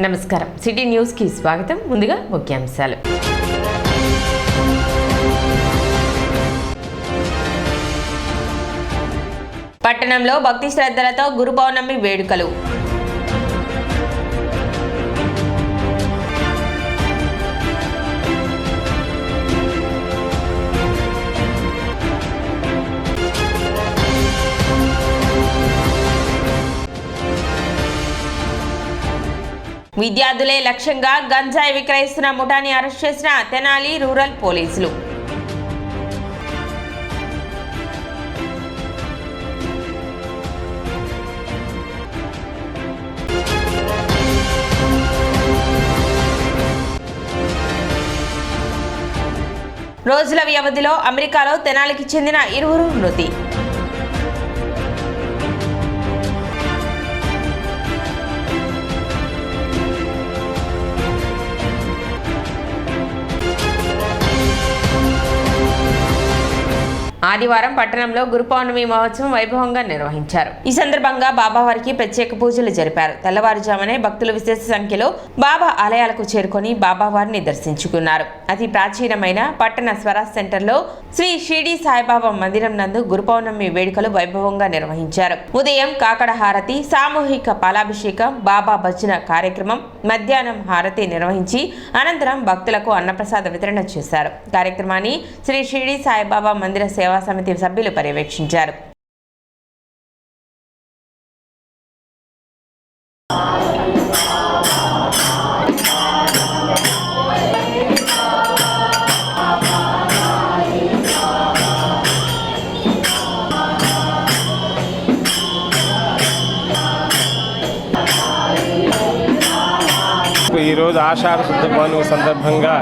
నమస్కారం city news కి స్వాగతం. ముందుగా ముఖ్యాంశాలు. పట్టణంలో భక్తి శ్రద్ధలతో గురు పౌర్ణమి వేడుకలు. విద్యార్థులే లక్ష్యంగా గంజాయి విక్రయిస్తున్న ముఠాని అరెస్ట్ చేసిన తెనాలి రూరల్ పోలీసులు. రోజుల వ్యవధిలో అమెరికాలో తెనాలికి చెందిన 20 మృతి. ఆదివారం పట్టణంలో గురు పౌర్ణమి మహోత్సవం వైభవంగా నిర్వహించారు. ఈ సందర్భంగా బాబావారికి ప్రత్యేక పూజలు జరిపారు. తెల్లవారుజామునే భక్తులు విశేష సంఖ్యలో బాబా ఆలయాలకు చేరుకొని బాబావారిని దర్శించుకున్నారు. అతి ప్రాచీనమైన పట్టణ స్వరాజ్ సెంటర్లో శ్రీ షిరిడి సాయిబాబా మందిరం నందు గురు పౌర్ణమి వేడుకలు వైభవంగా నిర్వహించారు. ఉదయం కాకడ హారతి, సామూహిక పాలాభిషేకం, బాబా భజన కార్యక్రమం, మధ్యాహ్నం హారతి నిర్వహించి అనంతరం భక్తులకు అన్నప్రసాద వితరణ చేశారు. కార్యక్రమాన్ని శ్రీ షిరిడి సాయిబాబా మందిర సేవా సమితి సభ్యులు పర్యవేక్షించారు. ఈరోజు ఆషాఢ శుద్ధ పౌర్ణమి సందర్భంగా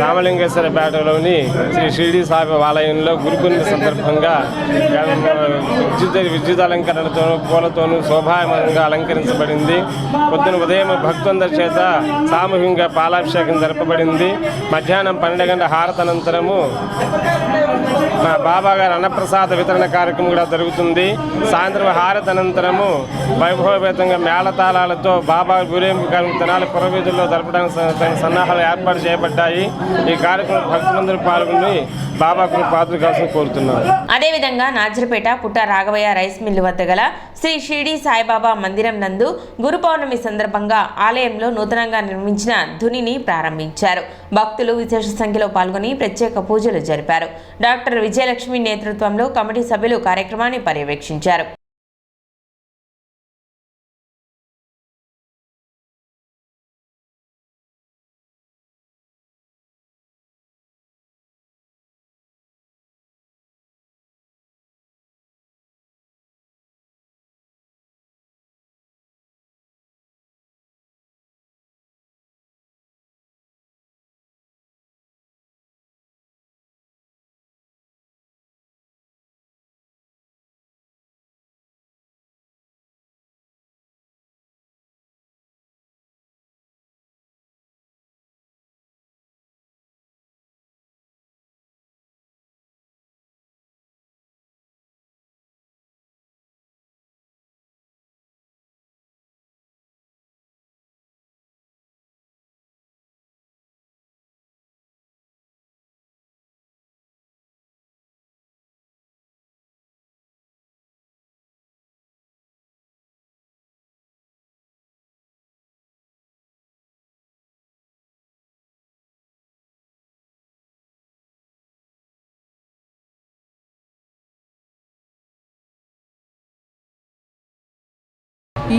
రామలింగేశ్వరపేటలోని శ్రీ షిరిడి సాయి ఆలయంలో గురుపూర్ణిమ సందర్భంగా విద్యుత్ అలంకరణతోనూ పూలతోనూ శోభాయమానంగా అలంకరించబడింది. పొద్దున ఉదయం భక్తులందరి చేత సామూహికంగా పాలాభిషేకం జరపబడింది. మధ్యాహ్నం 12 గంటల హారతనంతరము మా బాబా గారి అన్నప్రసాద వితరణ కార్యక్రమం కూడా జరుగుతుంది. సాయంత్రం హారతనంతరము వైభవపేతంగా మేళతాళాలతో బాబా ఊరేగింపు తెనాలి పురవీధుల్లో జరపడానికి సన్నాహాలు ఏర్పాటు చేయబడ్డాయి. ఈ కార్యక్రమం భక్తులందరూ పాల్గొని బాబాకు పాత్ర కోసం కోరుతున్నారు. అదేవిధంగా నాజర్పేట పుట్ట రాఘవయ్య రైస్ మిల్లు వద్ద గల శ్రీ షిరిడి సాయిబాబా మందిరం నందు గురు పౌర్ణమి సందర్భంగా ఆలయంలో నూతనంగా నిర్మించిన ధునిని ప్రారంభించారు. భక్తులు విశేష సంఖ్యలో పాల్గొని ప్రత్యేక పూజలు జరిపారు. డాక్టర్ విజయలక్ష్మి నేతృత్వంలో కమిటీ సభ్యులు కార్యక్రమాన్ని పర్యవేక్షించారు.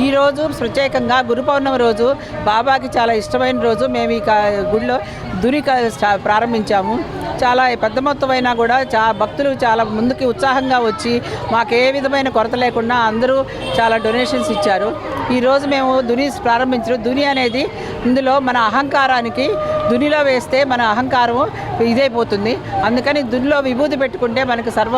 ఈరోజు ప్రత్యేకంగా గురు పౌర్ణమి రోజు బాబాకి చాలా ఇష్టమైన రోజు. మేము ఈ గుడిలో దుని ప్రారంభించాము. చాలా పెద్ద మొత్తమైనా కూడా భక్తులు చాలా ముందుకి ఉత్సాహంగా వచ్చి మాకు ఏ విధమైన కొరత లేకుండా అందరూ చాలా డొనేషన్స్ ఇచ్చారు. ఈరోజు మేము దుని ప్రారంభించడం. దుని అనేది ఇందులో మన అహంకారానికి దునిలో వేస్తే మన అహంకారం ఇదైపోతుంది. అందుకని దునిలో విభూతి పెట్టుకుంటే మనకు సర్వ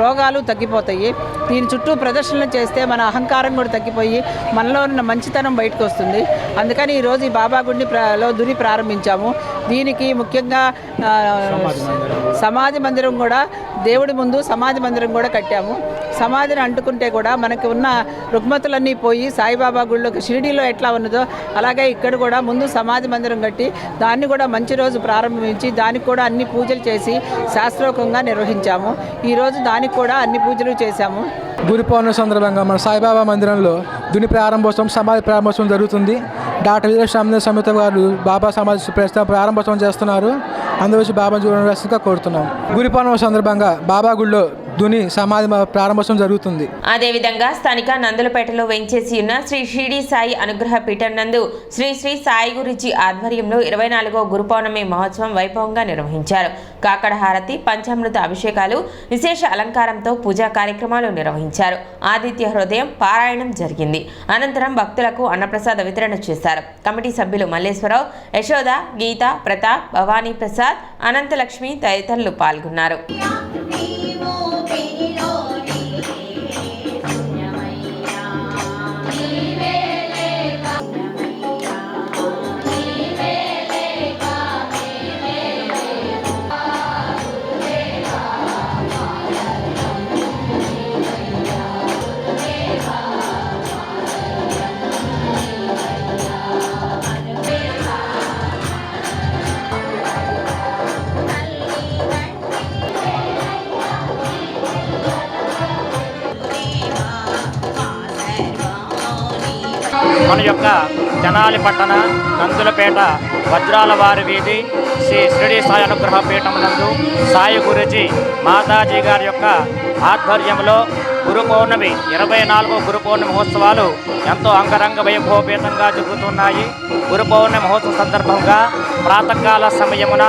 రోగాలు తగ్గిపోతాయి. దీని చుట్టూ ప్రదర్శనలు చేస్తే మన అహంకారం కూడా తగ్గిపోయి మనలో ఉన్న మంచితనం బయటకు వస్తుంది. అందుకని ఈరోజు ఈ బాబా గుడిలో దుని ప్రారంభించాము. దీనికి ముఖ్యంగా సమాధి మందిరం కూడా దేవుడి ముందు సమాధి మందిరం కూడా కట్టాము. సమాధిని అంటుకుంటే కూడా మనకి ఉన్న రుగ్మతులన్నీ పోయి సాయిబాబా గుళ్ళోకి షిరిడీలో ఎట్లా ఉన్నదో అలాగే ఇక్కడ కూడా ముందు సమాధి మందిరం కట్టి దాన్ని కూడా మంచి రోజు ప్రారంభించి దానికి కూడా అన్ని పూజలు చేసి శాస్త్రోక్తంగా నిర్వహించాము. ఈరోజు దానికి కూడా అన్ని పూజలు చేశాము. గురు పౌర్ణమి సందర్భంగా మన సాయిబాబా మందిరంలో దుని ప్రారంభోత్సవం సమాధి ప్రారంభోత్సవం జరుగుతుంది. డాక్టర్ వీరస్వామి సమేత గారు బాబా సమాధి ప్రారంభోత్సవం చేస్తున్నారు. అందరూ వచ్చి బాబా చూడవలసిందిగా కోరుతున్నాం. గురు పౌర్ణమి సందర్భంగా బాబా గుడిలో దుని సమాధి ప్రారంభోత్సవం జరుగుతుంది. అదేవిధంగా స్థానిక నందులపేటలో వెంచేసి ఉన్న శ్రీ షిరిడి సాయి అనుగ్రహ పీఠం నందు శ్రీ శ్రీ సాయి గురుజీ ఆధ్వర్యంలో 24వ గురు పౌర్ణమి మహోత్సవం వైభవంగా నిర్వహించారు. కాకడ హారతి, పంచామృత అభిషేకాలు, విశేష అలంకారంతో పూజా కార్యక్రమాలు నిర్వహించారు. ఆదిత్య హృదయం పారాయణం జరిగింది. అనంతరం భక్తులకు అన్నప్రసాద వితరణ చేశారు. కమిటీ సభ్యులు మల్లేశ్వరరావు, యశోద, గీత, ప్రతాప్, భవానీ ప్రసాద్, అనంతలక్ష్మి తదితరులు పాల్గొన్నారు. మన యొక్క జనాలి పట్టణ నందులపేట వజ్రాల వారి వీధి శ్రీ షిరిడి సాయి అనుగ్రహ పీఠం నందు సాయి గురుజీ మాతాజీ గారి యొక్క ఆధ్వర్యంలో గురు పౌర్ణమి 24వ గురు పౌర్ణమి మహోత్సవాలు ఎంతో అంగరంగ వైభవపేతంగా జరుగుతున్నాయి. గురు పౌర్ణమి మహోత్సవం సందర్భంగా ప్రాతకాల సమయమున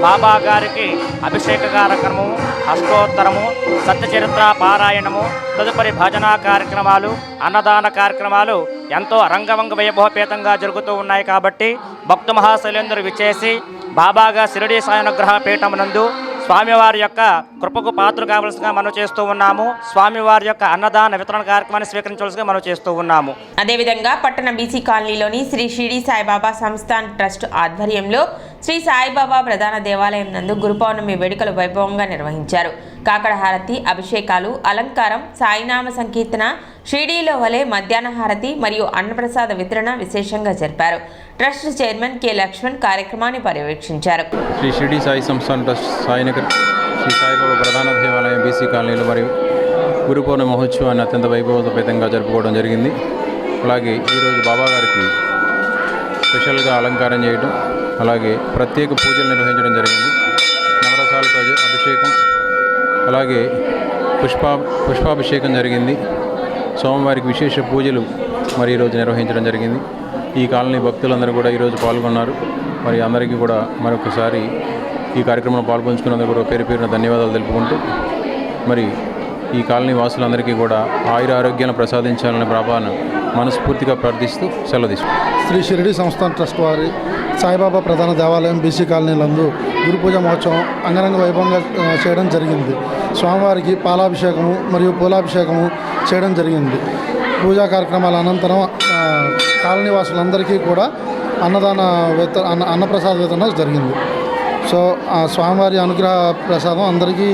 బాబా గారికి అభిషేక కార్యక్రమము, అష్టోత్తరము, సత్యచరిత్ర పారాయణము, తదుపరి భజనా కార్యక్రమాలు, అన్నదాన కార్యక్రమాలు ఎంతో రంగవంగ వైభవపేతంగా జరుగుతూ ఉన్నాయి. కాబట్టి భక్త మహాశైలేంద్రులు విచ్చేసి బాబాగా షిరిడి సాయి అనుగ్రహ పీఠం నందు స్వామివారి యొక్క కృపకు పాత్ర కావలసిగా మనం చేస్తూ ఉన్నాము. స్వామివారి యొక్క అన్నదాన వితరణ కార్యక్రమాన్ని స్వీకరించవలసిగా మనం చేస్తూ ఉన్నాము. అదేవిధంగా పట్టణ బీసీ కాలనీలోని శ్రీ షిరిడి సాయిబాబా సంస్థాన్ ట్రస్ట్ ఆధ్వర్యంలో శ్రీ సాయిబాబా ప్రధాన దేవాలయం నందు గురు పౌర్ణమి వేడుకలు వైభవంగా నిర్వహించారు. కాకడ హారతి, అభిషేకాలు, అలంకారం, సాయినామ సంకీర్తన, షిరిడీలో వలె మధ్యాహ్న హారతి మరియు అన్నప్రసాద వితరణ విశేషంగా జరిపారు. ట్రస్ట్ చైర్మన్ కె లక్ష్మణ్ కార్యక్రమాన్ని పర్యవేక్షించారు. శ్రీ షిరిడి సాయి సంస్థాన్ ట్రస్ట్ సాయినగర్ శ్రీ సాయిబాబా ప్రధాన దేవాలయం బీసీ కాలనీలో మరియు గురు పౌర్ణమి మహోత్సవాన్ని అత్యంత వైభవపేతంగా జరుపుకోవడం జరిగింది. అలాగే ఈరోజు బాబా గారికి స్పెషల్గా అలంకారం చేయడం, అలాగే ప్రత్యేక పూజలు నిర్వహించడం జరిగింది. నవరసాలతో అభిషేకం, అలాగే పుష్పాభిషేకం జరిగింది. సోమవారికి విశేష పూజలు మరి ఈరోజు నిర్వహించడం జరిగింది. ఈ కాలనీ భక్తులందరూ కూడా ఈరోజు పాల్గొన్నారు. మరి అందరికీ కూడా మరొకసారి ఈ కార్యక్రమంలో పాల్గొంచుకున్నందుకు కూడా పేరు పేరున ధన్యవాదాలు తెలుపుకుంటూ మరి ఈ కాలనీ వాసులందరికీ కూడా ఆయుర ఆరోగ్యాలను ప్రసాదించాలని బాబాను మనస్ఫూర్తిగా ప్రార్థిస్తూ సెలవు తీసుకుంటాం. శ్రీ షిరిడి సంస్థాన్ ట్రస్ట్ వారి సాయిబాబా ప్రధాన దేవాలయం బీసీ కాలనీలందు గురు పూజ మహోత్సవం అంగరంగ వైభవంగా చేయడం జరిగింది. స్వామివారికి పాలాభిషేకము మరియు పూలాభిషేకము చేయడం జరిగింది. పూజా కార్యక్రమాల అనంతరం కాలనీ వాసులందరికీ కూడా అన్నప్రసాద వితరణ జరిగింది. సో ఆ స్వామివారి అనుగ్రహ ప్రసాదం అందరికీ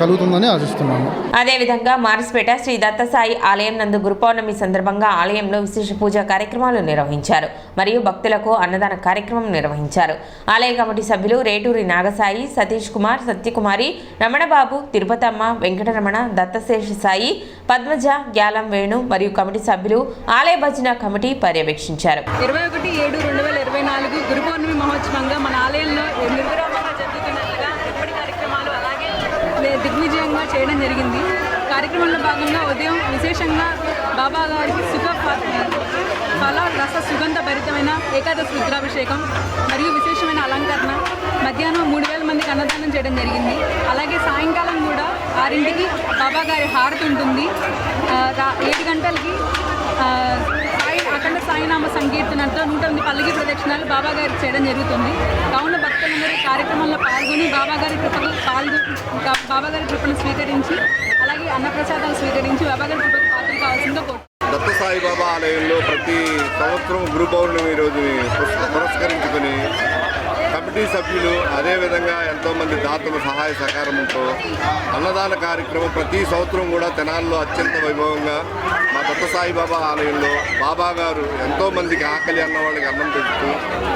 కలుగుతుందని ఆశిస్తున్నాము. అదేవిధంగా మార్స్పేట శ్రీ దత్తసాయి ఆలయం నందు గురు పౌర్ణమి సందర్భంగా ఆలయంలో విశేష పూజా కార్యక్రమాలు నిర్వహించారు మరియు భక్తులకు అన్నదాన కార్యక్రమం నిర్వహించారు. ఆలయ కమిటీ సభ్యులు రేటూరి నాగసాయి, సతీష్ కుమార్, సత్యకుమారి, రమణబాబు, తిరుపతమ్మ, వెంకటరమణ, దత్తశేష సాయి, పద్మజ, గ్యాలం వేణు మరియు కమిటీ సభ్యులు ఆలయ భజన కమిటీ పర్యవేక్షించారు. 21/7/2024 గురు పౌర్ణమి మహోత్సవంగా మన ఆలయంలో నిర్విరామంగా జరుగుతున్నట్లుగా ఎప్పటి కార్యక్రమాలు అలాగే దిగ్విజయంగా చేయడం జరిగింది. కార్యక్రమంలో భాగంగా ఉదయం విశేషంగా బాబా గారికి ఫల రస సుగంధ భరితమైన ఏకాదశి రుద్రాభిషేకం మరియు విశేషమైన అలంకరణ, మధ్యాహ్నం 3000 మందికి అన్నదానం చేయడం జరిగింది. అలాగే సాయంకాలం కూడా 6ంటికి బాబా గారి హారతి ఉంటుంది. 7 గంటలకి అఖండ సాయినామ సంకీర్తనతో 108 పల్లకి ప్రదక్షిణాలు బాబా గారికి చేయడం జరుగుతుంది. కావున భక్తులందరూ కార్యక్రమంలో పాల్గొని బాబా గారి కృపను స్వీకరించి అలాగే అన్నప్రసాదాలు స్వీకరించి బాబా గారి కృపకు పాత్రలు కావాల్సిందిగా కోరుతున్నాను. దత్త సాయిబాబా ఆలయంలో ప్రతి సంవత్సరం గురు పౌర్ణమి రోజుని పురస్కరించుకొని కమిటీ కమిటీ సభ్యులు అదేవిధంగా ఎంతోమంది దాతల సహాయ సహకారంతో అన్నదాన కార్యక్రమం ప్రతి సంవత్సరం కూడా తెనాల్లో అత్యంత వైభవంగా మా దత్త సాయిబాబా ఆలయంలో బాబా గారు ఎంతోమందికి ఆకలి అన్న వాళ్ళకి అన్నం పెడుతూ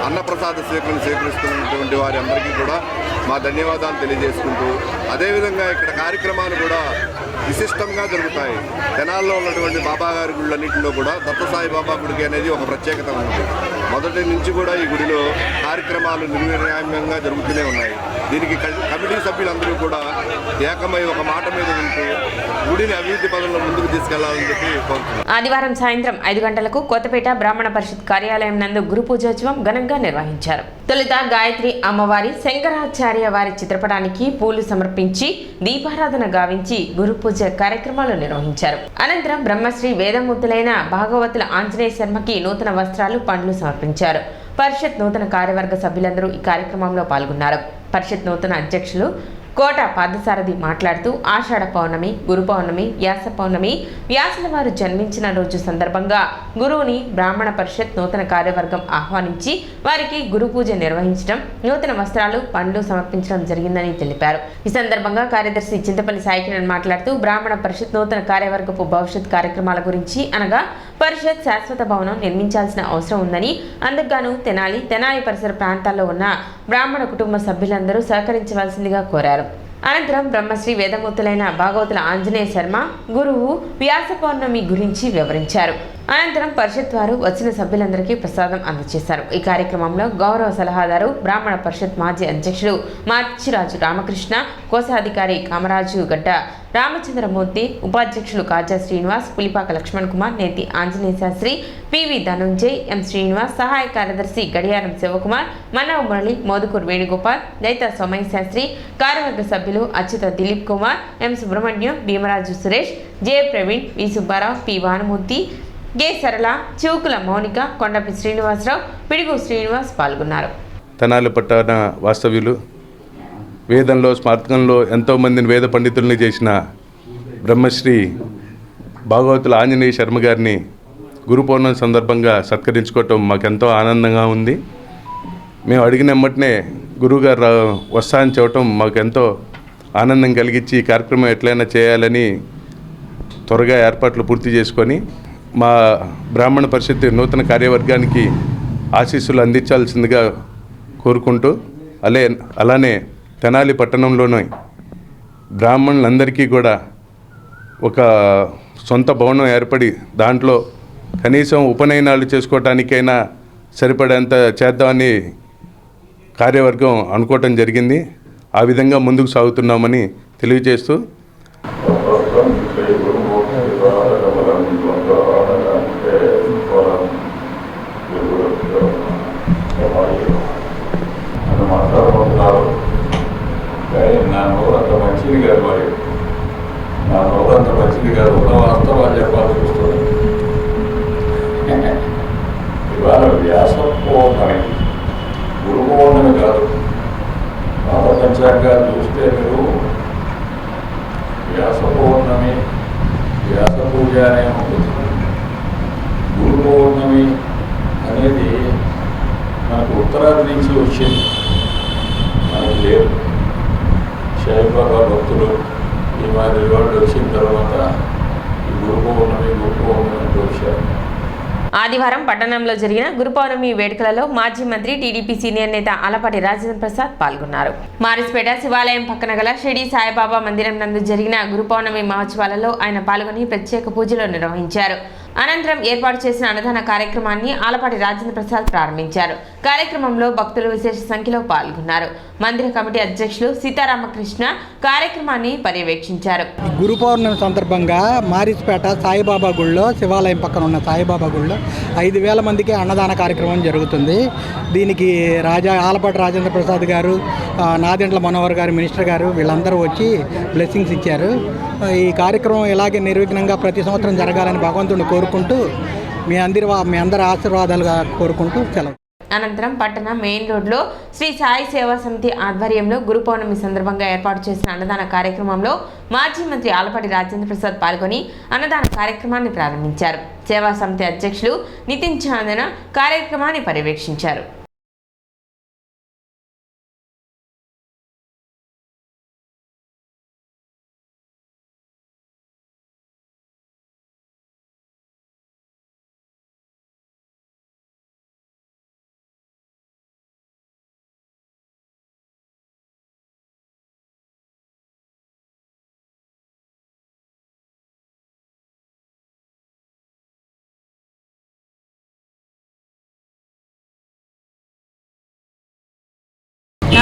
అన్నప్రసాద స్వీకరిస్తున్నటువంటి వారి అందరికీ కూడా మా ధన్యవాదాలు తెలియజేసుకుంటూ అదేవిధంగా ఇక్కడ కార్యక్రమాలు కూడా విశిష్టంగా జరుగుతాయి. తెనాల్లో ఉన్నటువంటి బాబా గారి గుళ్ళన్నింటిలో కూడా దత్త సాయిబాబా గుడికి అనేది ఒక ప్రత్యేకత ఉంది. మొదటి నుంచి కూడా ఈ గుడిలో కార్యక్రమాలు నిర్విరామ్యంగా జరుగుతూనే ఉన్నాయి. దీనికి కమిటీ సభ్యులందరూ కూడా ఏకమై ఒక మాట మీద ఉంటూ గుడిని అభివృద్ధి పదంలో ముందుకు తీసుకెళ్లాలని చెప్పి కోరుతున్నాను. ఆదివారం సాయంత్రం 5 గంటలకు కొత్తపేట బ్రాహ్మణ పరిషత్ కార్యాలయం నందు గురు పూజోత్సవం ఘనంగా నిర్వహించారు. తొలుత గాయత్రి అమ్మవారి శంకరాచార్య వారి చిత్రపటానికి పూలు సమర్పించి దీపారాధన గావించి గురు పూజ కార్యక్రమాలు నిర్వహించారు. అనంతరం బ్రహ్మశ్రీ వేదమూర్తులైన భాగవతుల ఆంజనేయ శర్మకి నూతన వస్త్రాలు పండ్లు సమర్పించారు. పరిషత్ నూతన కార్యవర్గ సభ్యులందరూ ఈ కార్యక్రమంలో పాల్గొన్నారు. పరిషత్ నూతన అధ్యక్షులు కోట పాదసారథి మాట్లాడుతూ ఆషాఢ పౌర్ణమి, గురు పౌర్ణమి, వ్యాస పౌర్ణమి, వ్యాసుల వారు జన్మించిన రోజు సందర్భంగా గురువుని బ్రాహ్మణ పరిషత్ నూతన కార్యవర్గం ఆహ్వానించి వారికి గురు పూజ నిర్వహించడం, నూతన వస్త్రాలు పండ్లు సమర్పించడం జరిగిందని తెలిపారు. ఈ సందర్భంగా కార్యదర్శి చింతపల్లి సాయికిరణ్ మాట్లాడుతూ బ్రాహ్మణ పరిషత్ నూతన కార్యవర్గపు భవిష్యత్ కార్యక్రమాల గురించి అనగా పరిషత్ శాశ్వత భవనం నిర్మించాల్సిన అవసరం ఉందని, అందుకుగాను తెనాలి పరిసర ప్రాంతాల్లో ఉన్న బ్రాహ్మణ కుటుంబ సభ్యులందరూ సహకరించవలసిందిగా కోరారు. అనంతరం బ్రహ్మశ్రీ వేదమూర్తులైన భాగవతుల ఆంజనేయ శర్మ గురువు వ్యాస పౌర్ణమి గురించి వివరించారు. అనంతరం పరిషత్ వారు వచ్చిన సభ్యులందరికీ ప్రసాదం అందజేశారు. ఈ కార్యక్రమంలో గౌరవ సలహాదారు బ్రాహ్మణ పరిషత్ మాజీ అధ్యక్షుడు మార్చిరాజు రామకృష్ణ, కోశాధికారి కామరాజు గడ్డ రామచంద్రమూర్తి, ఉపాధ్యక్షులు కాజా శ్రీనివాస్, పులిపాక లక్ష్మణ్ కుమార్, నేతి ఆంజనేయ శాస్త్రి, పివి ధనుంజయ్, ఎం శ్రీనివాస్, సహాయ కార్యదర్శి గడియారం శివకుమార్, మనవ మురళి, మోదుకూర్ వేణుగోపాల్, దైత సోమయ్య శాస్త్రి, కార్యవర్గ సభ్యులు అచ్యుత దిలీప్ కుమార్, ఎం సుబ్రహ్మణ్యం, భీమరాజు సురేష్, జె ప్రవీణ్, వి సుబ్బారావు, పి భానుమూర్తి, గే సరళ, చివుకుల మౌనిక, కొండపి శ్రీనివాసరావు, పిడుగు శ్రీనివాస్ పాల్గొన్నారు. తెనాలి పట్టణ వాస్తవ్యులు, వేదంలో స్మార్తంలో ఎంతోమందిని వేద పండితుల్ని చేసిన బ్రహ్మశ్రీ భాగవతుల ఆంజనేయ శర్మ గారిని గురు పౌర్ణమి సందర్భంగా సత్కరించుకోవటం మాకెంతో ఆనందంగా ఉంది. మేము అడిగిన వెంటనే గురువుగారు వస్తా అని చెప్పటం మాకెంతో ఆనందం కలిగించి ఈ కార్యక్రమం ఎట్లయినా చేయాలని త్వరగా ఏర్పాట్లు పూర్తి చేసుకొని మా బ్రాహ్మణ పరిషత్ నూతన కార్యవర్గానికి ఆశీస్సులు అందించాల్సిందిగా కోరుకుంటూ అలానే తెనాలి పట్టణంలోని బ్రాహ్మణులందరికీ కూడా ఒక సొంత భవనం ఏర్పడి దాంట్లో కనీసం ఉపనయనాలు చేసుకోవటానికైనా సరిపడేంత చేద్దామని కార్యవర్గం అనుకోవటం జరిగింది. ఆ విధంగా ముందుకు సాగుతున్నామని తెలియజేస్తూ నా నోరంత మంచిది కాదు, మరి నా నోరంత మంచిది కాదు, ఉన్న వాస్తవాలు చెప్పాల్సి వస్తుంది. ఇవాళ వ్యాస పౌర్ణమి, గురు పౌర్ణమి కాదు. పాత పంచాంగాలు చూస్తే మీరు వ్యాస పౌర్ణమి, వ్యాస పూజ అనే ఉంటుంది. గురు పౌర్ణమి అనేది మనకు ఉత్తరాది నుంచి వచ్చింది, మనకు లేదు. సాయిబాబా భక్తులు ఈ మాదిరి వాళ్ళు వచ్చిన తర్వాత ఈ గురు పౌర్ణమి వచ్చారు. ఆదివారం పట్టణంలో జరిగిన గురు పౌర్ణమి వేడుకలలో మాజీ మంత్రి టీడీపీ సీనియర్ నేత ఆలపాటి రాజేంద్ర ప్రసాద్ పాల్గొన్నారు. మారిస్పేట శివాలయం పక్కన గల షిరిడి సాయిబాబా మందిరం నందు జరిగిన గురు పౌర్ణమి మహోత్సవాలలో ఆయన పాల్గొని ప్రత్యేక పూజలు నిర్వహించారు. అనంతరం ఏర్పాటు చేసిన అన్నదాన కార్యక్రమాన్ని ఆలపాటి రాజేంద్ర ప్రసాద్ ప్రారంభించారు. కార్యక్రమంలో భక్తులు విశేష సంఖ్యలో పాల్గొన్నారు. మందిర కమిటీ అధ్యక్షులు సీతారామకృష్ణ కార్యక్రమాన్ని పర్యవేక్షించారు. గురు పౌర్ణమి సందర్భంగా మారిస్పేట సాయిబాబా గుళ్ళో, శివాలయం పక్కన ఉన్న సాయిబాబా గుళ్ళో 5,000 మందికి అన్నదాన కార్యక్రమం జరుగుతుంది. దీనికి ఆలపాటి రాజేంద్ర ప్రసాద్ గారు, నాదెండ్ల మనోహర్ గారు, మినిస్టర్ గారు వీళ్ళందరూ వచ్చి బ్లెస్సింగ్స్ ఇచ్చారు. ఈ కార్యక్రమం ఇలాగే నిర్విఘ్నంగా ప్రతి సంవత్సరం జరగాలని భగవంతుడిని కోరుకుంటూ మీ అందరి ఆశీర్వాదాలుగా కోరుకుంటూ సెలవు. అనంతరం పట్టణ మెయిన్ రోడ్లో శ్రీ సాయి సేవా సమితి ఆధ్వర్యంలో గురు పౌర్ణమి సందర్భంగా ఏర్పాటు చేసిన అన్నదాన కార్యక్రమంలో మాజీ మంత్రి ఆలపాటి రాజేంద్ర ప్రసాద్ పాల్గొని అన్నదాన కార్యక్రమాన్ని ప్రారంభించారు. సేవా సమితి అధ్యక్షులు నితిన్ చాందన కార్యక్రమాన్ని పర్యవేక్షించారు.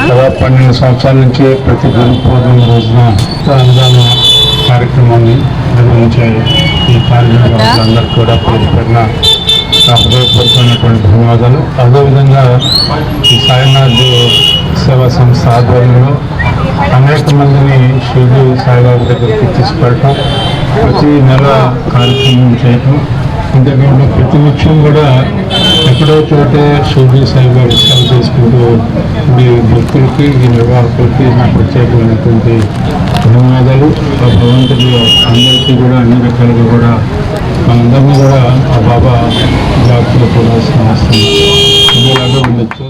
దాదాపు 12 సంవత్సరాల నుంచి ప్రతి గురు పౌర్ణమి రోజున అన్నదాన కార్యక్రమాన్ని నిర్వహించే ఈ కార్యక్రమాలందరికీ కూడా పేరు పేరున హృదయపూర్వకమైనటువంటి ధన్యవాదాలు. అదేవిధంగా ఈ సాయినాథ్ సేవా సంస్థ ఆధ్వర్యంలో అనేక మందిని షిరిడి సాయిబాబా దగ్గరికి తీసుకెళ్ళటం, ప్రతి నెల కార్యక్రమం చేయటం, ఇంతకంటే ప్రతి నిత్యం కూడా ఎక్కడో చోటే షిరిడి సాయిబాబా సేవ చేసుకుంటూ ఈ భక్తులకి ఈ నిర్వాహకులకి నా ప్రత్యేకమైనటువంటి ధన్యవాదాలు. ఆ భగవంతుడు అందరికీ కూడా అన్ని రకాలుగా కూడా మనందరినీ కూడా ఆ బాబా జాగ్రత్తలు చూడాల్సిన అవసరం ఉండేలాగా ఉండొచ్చు.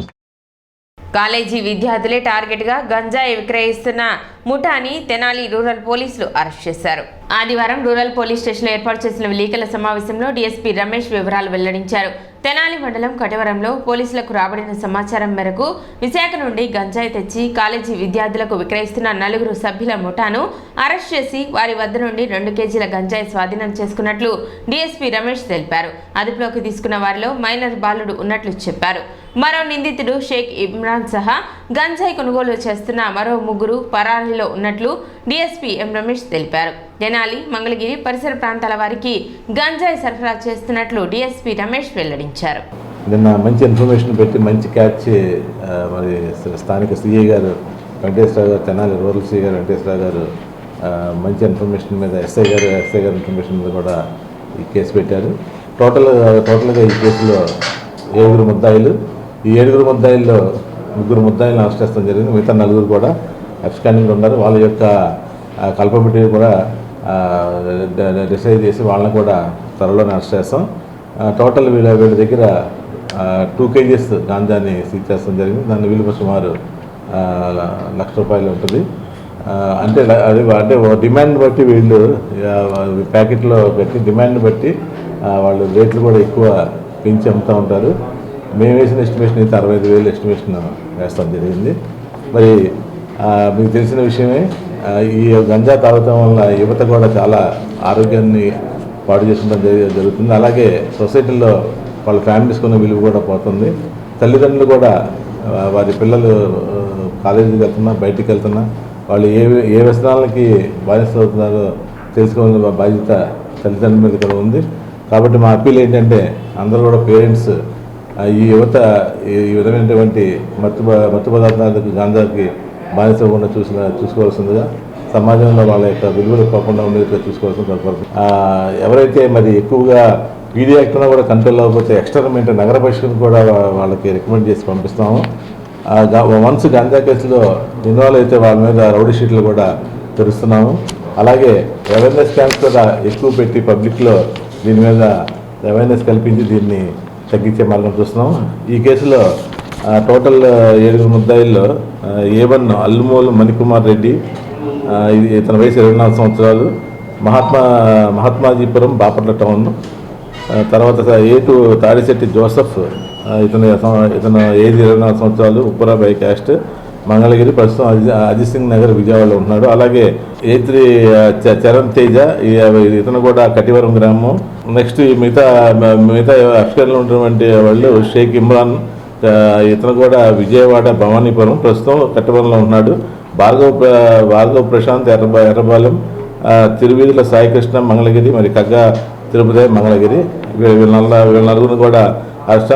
కాలేజీ విద్యార్థులే టార్గెట్గా గంజాయి విక్రయిస్తున్న ముఠాని తెనాలి రూరల్ పోలీసులు అరెస్ట్ చేశారు. ఆదివారం రూరల్ పోలీస్ స్టేషన్లో ఏర్పాటు చేసిన విలేకరుల సమావేశంలో డీఎస్పీ రమేష్ వివరాలు వెల్లడించారు. తెనాలి మండలం కటివరంలో పోలీసులకు రాబడిన సమాచారం మేరకు విశాఖ నుండి గంజాయి తెచ్చి కాలేజీ విద్యార్థులకు విక్రయిస్తున్న 4 సభ్యుల ముఠాను అరెస్ట్ చేసి వారి వద్ద నుండి 2 కేజీల గంజాయి స్వాధీనం చేసుకున్నట్లు డీఎస్పీ రమేష్ తెలిపారు. అదుపులోకి తీసుకున్న వారిలో మైనర్ బాలుడు ఉన్నట్లు చెప్పారు. మరో నిందితుడు షేక్ ఇమ్రాన్ సహా గంజాయి కొనుగోలు చేస్తున్న మరో 3 పరారీలో ఉన్నట్లు డీఎస్పీ ఎం రమేష్ తెలిపారు. తెనాలి, మంగళగిరి పరిసర ప్రాంతాల వారికి గంజాయి సరఫరా చేస్తున్నట్లు డీఎస్పీ రమేష్ వెల్లడించారు. నిన్న మంచి ఇన్ఫర్మేషన్ పెట్టి మంచి క్యాచ్ మరి స్థానిక సిఐ గారు వెంకటేశ్వరరావు గారు, తెనాలి రూరల్ సిఐ గారు వెంకటేశ్వరరావు గారు మంచి ఇన్ఫర్మేషన్ మీద ఎస్ఐ గారు ఇన్ఫర్మేషన్ మీద కూడా ఈ కేసు పెట్టారు. టోటల్గా ఈ కేసులో 7 ముద్దాయిలు. ఈ 7 ముద్దాయిల్లో 3 ముద్దాయిలను అరెస్ట్ చేస్తాం జరిగింది. మిగతా 4 కూడా అబ్స్కాండింగ్లో ఉన్నారు. వాళ్ళ యొక్క కల్పబిలిటీ కూడా డిసైడ్ చేసి వాళ్ళని కూడా త్వరలోనే అరెస్ట్ చేస్తాం. టోటల్ వీళ్ళ దగ్గర 2 కేజీస్ గాంజాని సీజ్ చేస్తాం జరిగింది. దాని విలువ సుమారు ₹1,00,000 ఉంటుంది. అంటే డిమాండ్ బట్టి వీళ్ళు ప్యాకెట్లో పెట్టి డిమాండ్ బట్టి వాళ్ళు రేట్లు కూడా ఎక్కువ పెంచి అమ్ముతూ ఉంటారు. మేము వేసిన ఎస్టిమేషన్ అయితే 65,000 ఎస్టిమేషన్ వేస్తాం జరిగింది. మరి మీకు తెలిసిన విషయమే, ఈ గంజా తాగటం వల్ల యువత కూడా చాలా ఆరోగ్యాన్ని పాడు చేసుకుంటాం జరుగుతుంది. అలాగే సొసైటీలో వాళ్ళ ఫ్యామిలీస్ కొన్న విలువ కూడా పోతుంది. తల్లిదండ్రులు కూడా వారి పిల్లలు కాలేజీకి వెళ్తున్నా, బయటికి వెళ్తున్నా వాళ్ళు ఏ వ్యసనాలకి బానిస అవుతున్నారో తెలుసుకోవాల్సిన బాధ్యత తల్లిదండ్రుల మీద కూడా ఉంది. కాబట్టి మా అప్పీల్ ఏంటంటే అందరూ కూడా పేరెంట్స్ ఈ యువత ఈ విధమైనటువంటి మత్తు పదార్థాలకు గాంజాకి బానిస అవ్వకుండా చూసుకోవాల్సిందిగా, సమాజంలో వాళ్ళ యొక్క విలువలు పోకుండా ఉండేట్టుగా చూసుకోవాల్సింది. ఎవరైతే మరి ఎక్కువగా పీడీ యాక్ట్ను కూడా కంట్రోల్ అవ్వకపోతే ఎక్స్టర్మెంట్ నగర పరిషత్ను కూడా వాళ్ళకి రికమెండ్ చేసి పంపిస్తాము. వన్స్ గాంజా కేసులో ఇన్వాల్వ్ అయితే వాళ్ళ మీద రౌడీ షీట్లు కూడా తెరుస్తున్నాము. అలాగే అవేర్నెస్ క్యాంప్స్ కూడా ఎక్కువ పెట్టి పబ్లిక్లో దీని మీద అవేర్నెస్ కల్పించి దీన్ని తగ్గించే మార్గం చూస్తున్నాం. ఈ కేసులో టోటల్ 7 ముద్దాయిల్లో A1 అల్లుమూలు మణికుమార్ రెడ్డి, ఇతని వయసు 24 సంవత్సరాలు, మహాత్మాజీపురం బాపట్ల టౌన్. తర్వాత A2 తాడిశెట్టి జోసఫ్, ఇతను ఏజ్ 24 సంవత్సరాలు, ఉప్పురాబాయి క్యాస్ట్, మంగళగిరి, ప్రస్తుతం అజిత్ సింగ్ నగర్ విజయవాడలో ఉంటున్నాడు. అలాగే A3 చరణ్ తేజ, ఇతను కూడా కటివరం గ్రామం. నెక్స్ట్ మిగతా అఫ్ఘన్లో ఉన్నటువంటి వాళ్ళు షేక్ ఇమ్రాన్, ఇతను కూడా విజయవాడ భవానీపురం, ప్రస్తుతం కటివరంలో ఉన్నాడు. భార్గవ్ ప్రశాంత్ ఎర్రబాలెం, తిరువీధుల సాయికృష్ణ మంగళగిరి, మరి కగ్గ తిరుపతి మంగళగిరి. వీళ్ళ 4 కూడా అరెస్ట్.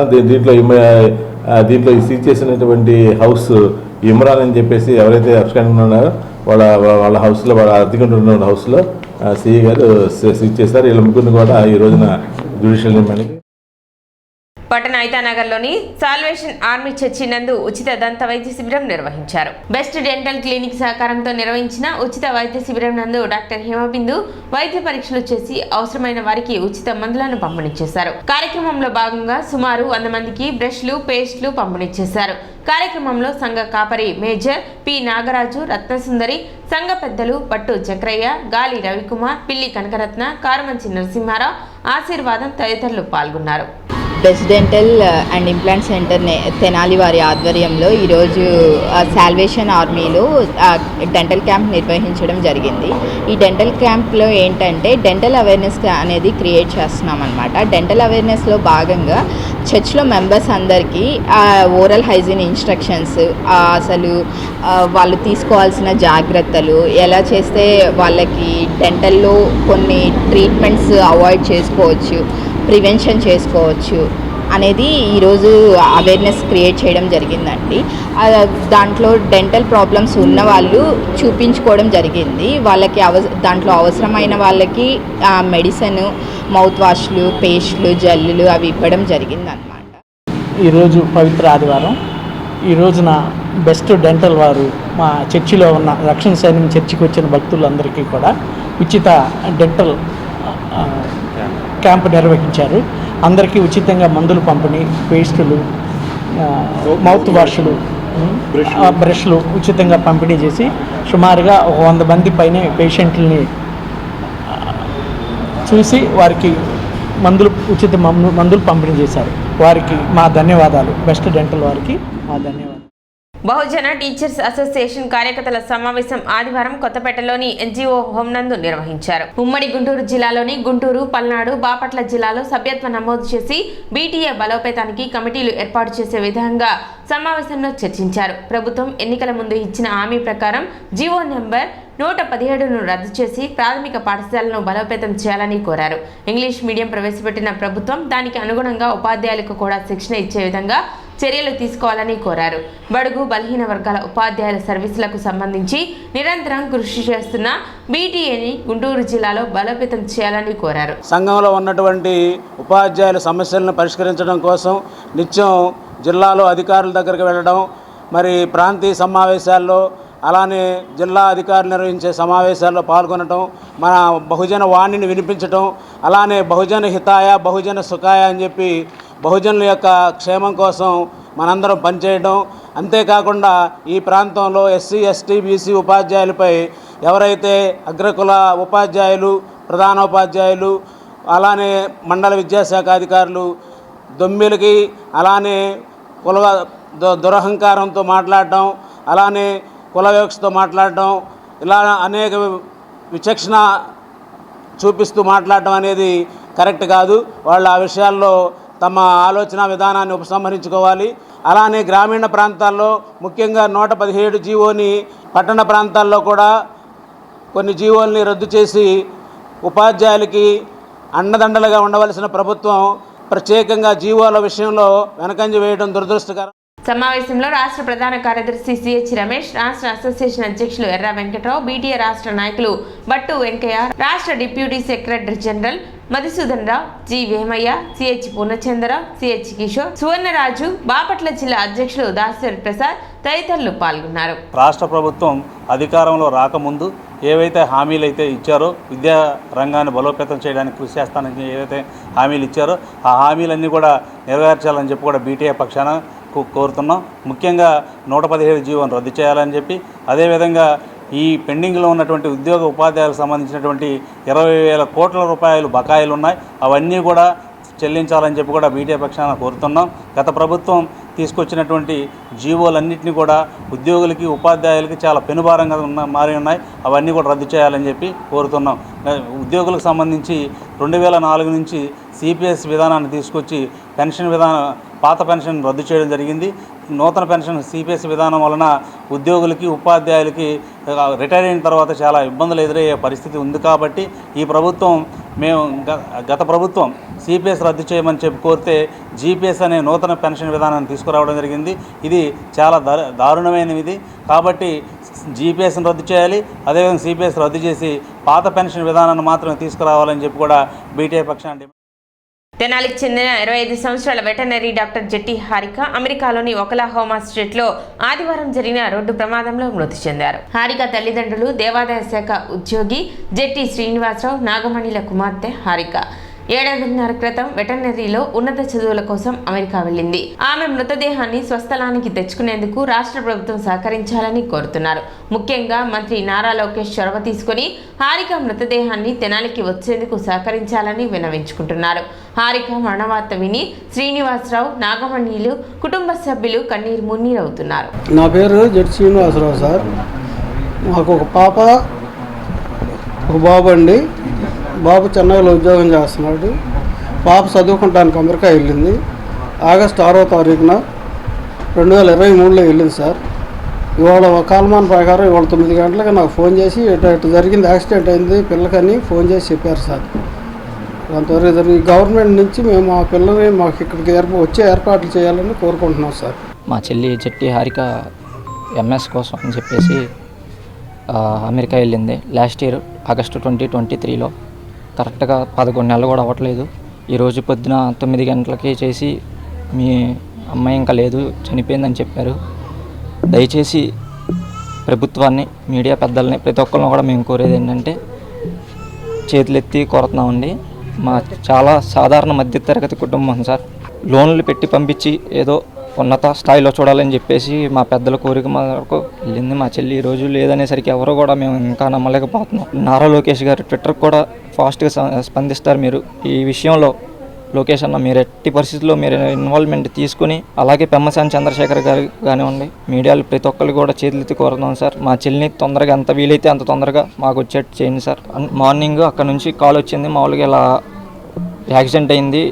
దీంట్లో సీజ్ చేసినటువంటి హౌస్ ఇమ్రాన్ అని చెప్పేసి ఎవరైతే అబ్స్కాండింగ్ ఉన్నారో వాళ్ళ హౌస్లో, వాళ్ళ అద్దెకుంటున్న హౌస్లో సిఐ గారు సీజ్ చేశారు. వీళ్ళ 3 కూడా ఈ రోజున జ్యుడిషియల్ రిమాండ్కి. పట్టణ ఐతానగర్లోని సాల్వేషన్ ఆర్మీ చర్చి నందు ఉచిత దంత వైద్య శిబిరం నిర్వహించారు. బెస్ట్ డెంటల్ క్లినిక్ సహకారంతో నిర్వహించిన ఉచిత వైద్య శిబిరం నందు డాక్టర్ హిమబిందు వైద్య పరీక్షలు చేసి అవసరమైన వారికి ఉచిత మందులను పంపిణీ చేశారు. కార్యక్రమంలో భాగంగా సుమారు 100 మందికి బ్రష్లు, పేస్ట్లు పంపిణీ చేశారు. కార్యక్రమంలో సంఘ కాపరి మేజర్ పి నాగరాజు, రత్నసుందరి, సంఘ పెద్దలు పట్టు చక్రయ్య, గాలి రవికుమార్, పిల్లి కనకరత్న, కారుమంచి నరసింహారావు, ఆశీర్వాదం తదితరులు పాల్గొన్నారు. Best dental and implant centre Tenali వారి ఆధ్వర్యంలో ఈరోజు సాల్వేషన్ ఆర్మీలో డెంటల్ క్యాంప్ నిర్వహించడం జరిగింది. ఈ డెంటల్ క్యాంప్లో ఏంటంటే డెంటల్ అవేర్నెస్ అనేది క్రియేట్ చేస్తున్నాం అనమాట. డెంటల్ అవేర్నెస్లో భాగంగా చర్చ్లో మెంబర్స్ అందరికీ ఓరల్ హైజీన్ ఇన్స్ట్రక్షన్స్, అసలు వాళ్ళు తీసుకోవాల్సిన జాగ్రత్తలు, ఎలా చేస్తే వాళ్ళకి డెంటల్లో కొన్ని ట్రీట్మెంట్స్ అవాయిడ్ చేసుకోవచ్చు, ప్రివెన్షన్ చేసుకోవచ్చు అనేది ఈరోజు అవేర్నెస్ క్రియేట్ చేయడం జరిగిందండి. దాంట్లో డెంటల్ ప్రాబ్లమ్స్ ఉన్న వాళ్ళు చూపించుకోవడం జరిగింది. వాళ్ళకి దాంట్లో అవసరమైన వాళ్ళకి మెడిసిన్, మౌత్ వాష్లు, పేస్ట్లు, జల్లులు అవి ఇవ్వడం జరిగిందన్నమాట. ఈరోజు పవిత్ర ఆదివారం. ఈ రోజున బెస్ట్ డెంటల్ వారు మా చర్చిలో ఉన్న రక్షణ సైన్యం చర్చికి వచ్చిన భక్తులందరికీ కూడా ఉచిత డెంటల్ క్యాంప్ నిర్వహించారు. అందరికీ ఉచితంగా మందులు పంపిణీ, పేస్టులు, మౌత్ వాష్లు, బ్రష్లు ఉచితంగా పంపిణీ చేసి సుమారుగా 100 మంది పైనే పేషెంట్లని చూసి వారికి ఉచిత మందులు పంపిణీ చేశారు. వారికి మా ధన్యవాదాలు. బెస్ట్ డెంటల్ వారికి మా ధన్యవాదాలు. బహుజన టీచర్స్ అసోసియేషన్ కార్యకర్తల సమావేశం ఆదివారం కొత్తపేటలోని ఎన్జిఓ హోం నందు నిర్వహించారు. ఉమ్మడి గుంటూరు జిల్లాలోని గుంటూరు, పల్నాడు, బాపట్ల జిల్లాలో సభ్యత్వ నమోదు చేసి బీటీఏ బలోపేతానికి కమిటీలు ఏర్పాటు చేసే విధంగా సమావేశంలో చర్చించారు. ప్రభుత్వం ఎన్నికల ముందు ఇచ్చిన హామీ ప్రకారం జీవో నెంబర్ 117ను రద్దు చేసి ప్రాథమిక పాఠశాలను బలోపేతం చేయాలని కోరారు. ఇంగ్లీష్ మీడియం ప్రవేశపెట్టిన ప్రభుత్వం దానికి అనుగుణంగా ఉపాధ్యాయులకు కూడా శిక్షణ ఇచ్చే విధంగా చర్యలు తీసుకోవాలని కోరారు. బడుగు బలహీన వర్గాల ఉపాధ్యాయుల సర్వీసులకు సంబంధించి నిరంతరం కృషి చేస్తున్న బీటీఏని గుంటూరు జిల్లాలో బలోపేతం చేయాలని కోరారు. సంఘంలో ఉన్నటువంటి ఉపాధ్యాయుల సమస్యలను పరిష్కరించడం కోసం నిత్యం జిల్లాలో అధికారుల దగ్గరికి వెళ్ళడం, మరి ప్రాంతీయ సమావేశాల్లో అలానే జిల్లా అధికారులు నిర్వహించే సమావేశాల్లో పాల్గొనడం, మన బహుజన వాణిని వినిపించడం, అలానే బహుజన హితాయ బహుజన సుఖాయ అని చెప్పి బహుజనుల యొక్క క్షేమం కోసం మనందరం పనిచేయడం. అంతేకాకుండా ఈ ప్రాంతంలో ఎస్సీ, ఎస్టీ, బీసీ ఉపాధ్యాయులపై ఎవరైతే అగ్రకుల ఉపాధ్యాయులు, ప్రధానోపాధ్యాయులు, అలానే మండల విద్యాశాఖ అధికారులు దొమ్మిలకి అలానే కుల దురహంకారంతో మాట్లాడడం, అలానే కుల వివక్షతో మాట్లాడడం, ఇలా అనేక విచక్షణ చూపిస్తూ మాట్లాడడం అనేది కరెక్ట్ కాదు. వాళ్ళు ఆ విషయాల్లో తమ ఆలోచన విధానాన్ని ఉపసంహరించుకోవాలి. అలానే గ్రామీణ ప్రాంతాల్లో ముఖ్యంగా 117 జీవోని, పట్టణ ప్రాంతాల్లో కూడా కొన్ని జీవోల్ని రద్దు చేసి ఉపాధ్యాయులకి అండదండలుగా ఉండవలసిన ప్రభుత్వం ప్రత్యేకంగా జీవోల విషయంలో వెనకంజ వేయడం దురదృష్టకరం. సమావేశంలో రాష్ట్ర ప్రధాన కార్యదర్శి సిహెచ్ రమేష్, రాష్ట్ర అసోసియేషన్ అధ్యక్షులు ఎర్ర వెంకట్రావు, బీటీఏ రాష్ట్ర నాయకులు బట్టు వెంకయ్య, రాష్ట్ర deputy secretary general Madhusudan Rao, G Vemayya, CH Purnachandrarao, CH Kishore, Suvarnaraju, Bapatla జిల్లా అధ్యక్షులు దాసరి ప్రసాద్ తదితరులు పాల్గొన్నారు. రాష్ట్ర ప్రభుత్వం అధికారంలో రాకముందు ఏవైతే హామీలు అయితే ఇచ్చారో, విద్యా రంగాన్ని బలోపేతం చేయడానికి కృషి చేస్తానని ఏవైతే హామీలు ఇచ్చారో ఆ హామీలన్నీ కూడా నెరవేర్చాలని చెప్పి కూడా బీటీఏ పక్షాన కోరుతున్నాం. ముఖ్యంగా 117 జీవోను రద్దు చేయాలని చెప్పి, అదేవిధంగా ఈ పెండింగ్లో ఉన్నటువంటి ఉద్యోగ ఉపాధ్యాయులకు సంబంధించినటువంటి 20,000 కోట్ల రూపాయలు బకాయిలు ఉన్నాయి, అవన్నీ కూడా చెల్లించాలని చెప్పి కూడా బీటీఏ పక్షాన కోరుతున్నాం. గత ప్రభుత్వం తీసుకొచ్చినటువంటి జీవోలన్నింటినీ కూడా ఉద్యోగులకి, ఉపాధ్యాయులకి చాలా పెనుభారంగా మారి ఉన్నాయి, అవన్నీ కూడా రద్దు చేయాలని చెప్పి కోరుతున్నాం. ఉద్యోగులకు సంబంధించి 2004 నుంచి సిపిఎస్ విధానాన్ని తీసుకొచ్చి పాత పెన్షన్ రద్దు చేయడం జరిగింది. నూతన పెన్షన్ సిపిఎస్ విధానం వలన ఉద్యోగులకి, ఉపాధ్యాయులకి రిటైర్ అయిన తర్వాత చాలా ఇబ్బందులు ఎదురయ్యే పరిస్థితి ఉంది. కాబట్టి ఈ ప్రభుత్వం గత ప్రభుత్వం సిపిఎస్ రద్దు చేయమని చెప్పి కోరితే జీపీఎస్ అనే నూతన పెన్షన్ విధానాన్ని తీసుకురావడం జరిగింది. ఇది చాలా దారుణమైనది. కాబట్టి జీపీఎస్ని రద్దు చేయాలి, అదేవిధంగా సిపిఎస్ రద్దు చేసి పాత పెన్షన్ విధానాన్ని మాత్రమే తీసుకురావాలని చెప్పి కూడా బీటీఏ పక్షాన్ని. తెనాలికి చెందిన 25 సంవత్సరాల వెటర్నరీ డాక్టర్ జెట్టి హారిక అమెరికాలోని ఒకలాహోమా స్టేట్లో ఆదివారం జరిగిన రోడ్డు ప్రమాదంలో మృతి చెందారు. హారిక తల్లిదండ్రులు దేవాదాయ శాఖ ఉద్యోగి జెట్టి శ్రీనివాసరావు, నాగమణిల కుమార్తె హారిక. ఏడాదిన్నర క్రితం వెటర్నరీలో ఉన్నత చదువుల కోసం అమెరికా వెళ్ళింది. ఆమె మృతదేహాన్ని స్వస్థలానికి తెచ్చుకునేందుకు రాష్ట్ర ప్రభుత్వం సహకరించాలని కోరుతున్నారు. ముఖ్యంగా మంత్రి నారా లోకేష్ చొరవ తీసుకుని హారిక మృతదేహాన్ని తెనాలికి వచ్చేందుకు సహకరించాలని విన్నవించుకుంటున్నారు. హారిక మరణవార్త విని శ్రీనివాసరావు, నాగమణిలు కుటుంబ సభ్యులు కన్నీరు మున్నీరవుతున్నారు. నా పేరు జెడ్ శ్రీనివాసరావు సార్. మాకు ఒక పాప, ఒక బాబు అండి. బాబు చెన్నైలో ఉద్యోగం చేస్తున్నాడు. పాప చదువుకుంటానికి అమెరికా వెళ్ళింది. ఆగస్టు 6వ తారీఖున 2023లో వెళ్ళింది సార్. ఇవాళ కాలమాన ప్రకారం ఇవాళ 9 గంటలకు నాకు ఫోన్ చేసి ఇటు జరిగింది, యాక్సిడెంట్ అయింది పిల్లకని ఫోన్ చేసి చెప్పారు సార్. అంతవరకు జరిగి గవర్నమెంట్ నుంచి మేము మా పిల్లల్ని మాకు ఇక్కడికి వచ్చే ఏర్పాట్లు చేయాలని కోరుకుంటున్నాం సార్. మా చెల్లి జట్టి హారిక ఎంఎస్ కోసం అని చెప్పేసి అమెరికా వెళ్ళింది లాస్ట్ ఇయర్ ఆగస్టు 2023లో. కరెక్ట్గా 11 నెలలు కూడా అవ్వట్లేదు. ఈరోజు పొద్దున 9 గంటలకి చేసి మీ అమ్మాయి ఇంకా లేదు, చనిపోయిందని చెప్పారు. దయచేసి ప్రభుత్వాన్ని, మీడియా పెద్దల్ని, ప్రతి ఒక్కరిని కూడా మేము కోరేది ఏంటంటే చేతులెత్తి కోరుతున్నామండి. మా చాలా సాధారణ మధ్యతరగతి కుటుంబం సార్. లోన్లు పెట్టి పంపించి ఏదో ఉన్నత స్థాయిలో చూడాలని చెప్పేసి మా పెద్దల కోరిక మేరకు వెళ్ళింది మా చెల్లి. ఈ రోజు లేదనేసరికి ఎవరో కూడా మేము ఇంకా నమ్మలేకపోతున్నాం. నారా లోకేష్ గారు ట్విట్టర్ కూడా ఫాస్ట్గా స్పందిస్తారు. మీరు ఈ విషయంలో లోకేష్ అన్న మీరు ఎట్టి పరిస్థితుల్లో మీరు ఇన్వాల్వ్మెంట్ తీసుకుని, అలాగే పెమ్మసాని చంద్రశేఖర్ గారు కానివ్వండి, మీడియాలు ప్రతి ఒక్కరు కూడా చేతులెత్తి కోరుతున్నాం సార్. మా చెల్లిని తొందరగా ఎంత వీలైతే అంత తొందరగా మాకు వచ్చేట్టు చేయండి సార్. మార్నింగ్ అక్కడ నుంచి కాల్ వచ్చింది, మామూలుగా ఇలా యాక్సిడెంట్ అయింది,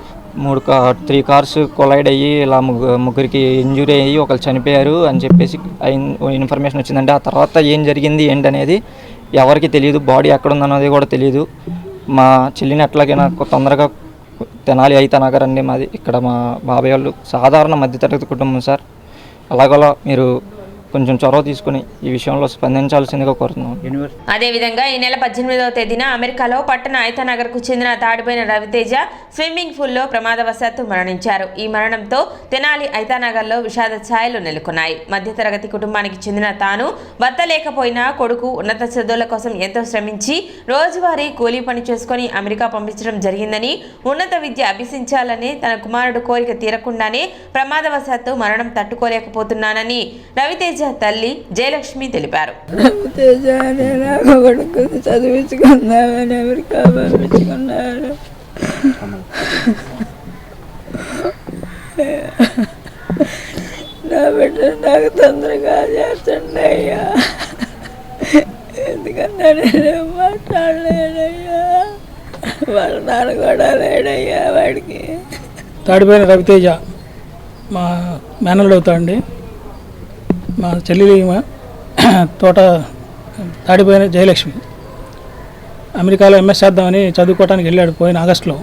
3 కార్స్ కొలైడ్ అయ్యి ఇలా ముగ్గురికి ఇంజురీ అయ్యి ఒకరు చనిపోయారు అని చెప్పేసి ఇన్ఫర్మేషన్ వచ్చిందంటే ఆ తర్వాత ఏం జరిగింది ఏంటనేది ఎవరికి తెలియదు. బాడీ ఎక్కడుందన్నది కూడా తెలియదు. మా చెల్లిని ఎట్లాగైనా తొందరగా తెనాలి అయితనగర్ అండి మాది. ఇక్కడ మా బాబాయ్ వాళ్ళు సాధారణ మధ్యతరగతి కుటుంబం సార్. అలాగలా మీరు కొంచెం చొరవ తీసుకుని ఈ విషయంలో స్పందించాల్సిందిగా కోరుతున్నాం. అదేవిధంగా ఈ నెల 18వ తేదీన అమెరికాలో పట్టణ ఐతనగర్కు చెందిన తాడిపోయిన రవితేజ స్విమ్మింగ్ పూల్లో ప్రమాదవశాత్తు మరణించారు. ఈ మరణంతో తెనాలి ఐతనగర్లో విషాద ఛాయలు నెలకొన్నాయి. మధ్యతరగతి కుటుంబానికి చెందిన తాను భర్త లేకపోయినా కొడుకు ఉన్నత చదువుల కోసం ఎంతో శ్రమించి రోజువారీ కూలీ పని చేసుకుని అమెరికా పంపించడం జరిగిందని, ఉన్నత విద్య అభ్యసించాలని తన కుమారుడు కోరిక తీరకుండానే ప్రమాదవశాత్తు మరణం తట్టుకోలేకపోతున్నానని రవితేజ తల్లి జయలక్ష్మి తెలిపారు. చదివించుకున్నామని అమెరికా పంపించుకున్నాను. నా బిడ్డ నాకు తొందరగా చేర్చండి అయ్యా, ఎందుకన్నా నేను మాట్లాడలేనయ్యా, వాళ్ళ నాన్న కూడా లేడయ్యా వాడికి. తాడిపోయిన రవితేజ మా మేనల్లుడు అవుతాడండి. మా చెల్లి తోట తాడిపోయిన జయలక్ష్మి అమెరికాలో ఎంఎస్ చేద్దామని చదువుకోవడానికి వెళ్ళాడు పోయిన ఆగస్టులో.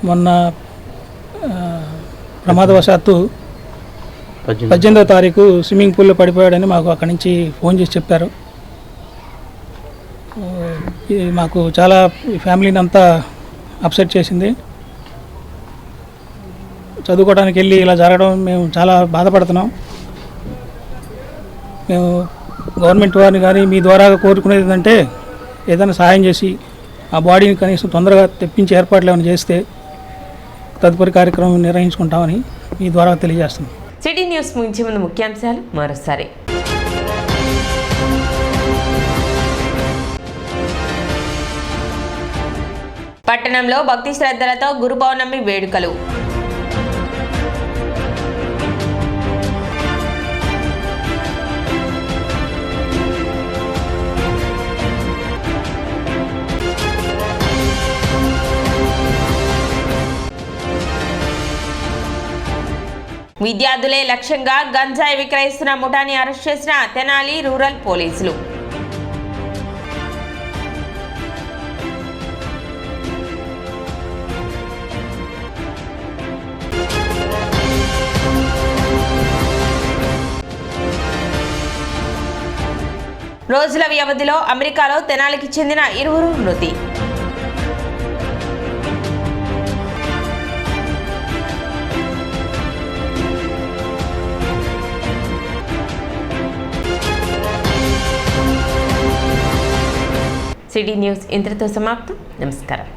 మొన్న ప్రమాదవశాత్తు 18వ తారీఖు స్విమ్మింగ్ పూల్లో పడిపోయాడని మాకు అక్కడి నుంచి ఫోన్ చేసి చెప్పారు. మాకు చాలా ఫ్యామిలీని అంతా అప్సెట్ చేసింది. చదువుకోవడానికి వెళ్ళి ఇలా జరగడం మేము చాలా బాధపడుతున్నాం. మేము గవర్నమెంట్ వారిని కానీ మీ ద్వారా కోరుకునేది ఏంటంటే ఏదైనా సహాయం చేసి ఆ బాడీని కనీసం తొందరగా తెప్పించి ఏర్పాట్లు ఏమైనా చేస్తే తదుపరి కార్యక్రమం నిర్వహించుకుంటామని మీ ద్వారా తెలియజేస్తున్నాం. సిటీ న్యూస్ ముగించే ముందు ముఖ్యాంశాలు మరోసారి. పట్టణంలో భక్తి శ్రద్ధలతో గురు పౌర్ణమి వేడుకలు. విద్యార్థులే లక్ష్యంగా గంజాయి విక్రయిస్తున్న ముఠాని అరెస్ట్ చేసిన తెనాలి రూరల్ పోలీసులు. రోజుల వ్యవధిలో అమెరికాలో తెనాలికి చెందిన 2 మృతి. సిటీ న్యూస్ ఇంతటితో సమాప్తం. నమస్కారం.